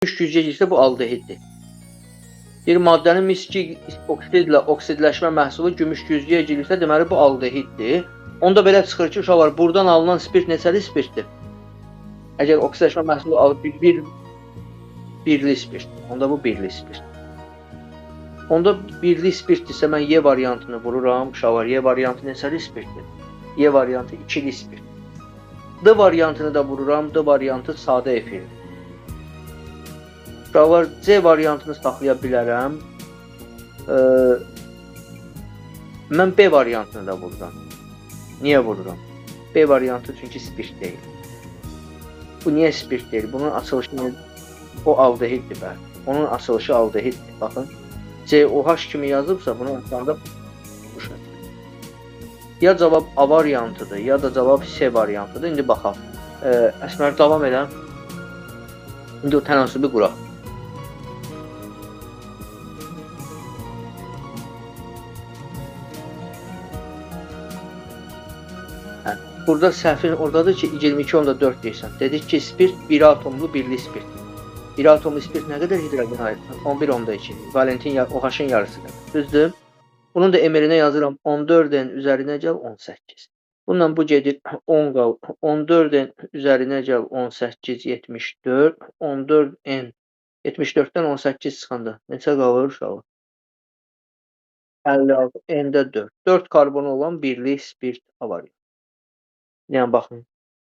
güclüyə girsə bu aldehiddir. Bir maddənin miski oksidlə oksidləşmə məhsulu gümüş güzgüyə girirsə, deməli bu aldehiddir. Onda belə çıxır ki, uşaqlar, buradan alınan spirt neçəli spirtdir? Əgər oksidləşmə məhsulu alıb birli spirt, onda bu birli spirt. Onda birli spirtdirsə mən Y variantını vururam, uşaqlar, Y variantı neçəli spirtdir? Y variantı ikili spirt. D variantını da vururam, D variantı sadə efirdir. Uşaqlar, C variantını saxlaya bilərəm. Mən B variantını da vururam. Niyə vururam? B variantı çünki spirt deyil. Bu niyə spirt deyil? Bunun açılışı o aldehiddir bəli. Onun açılışı aldehiddir. Baxın. COH kimi yazıbsa bunu açanda bu şəkildə. Ya cavab A variantıdır, ya da cavab C variantıdır. İndi baxaq. Əsmər davam edəm. İndi o tənasibi quraq. Burada səhvin oradadır ki 22.4 deyirsən. Dedik ki spirt 1 atomlu birli spirt. 1 atomlu spirt nə qədər hidrogen aiddir? 11.2. Valentin OH-ın yarısıdır. Düzdür? Bunun da mR-inə yazıram 14n üzərinə gəl 18. Bununla bu gedir 10 qal. 14n üzərinə gəl 18 74. 14n 74-dən 18 çıxanda neçə qalır uşaqlar? 56. N-də 4. 4 karbonu olan birli spirt var. Yəni baxın.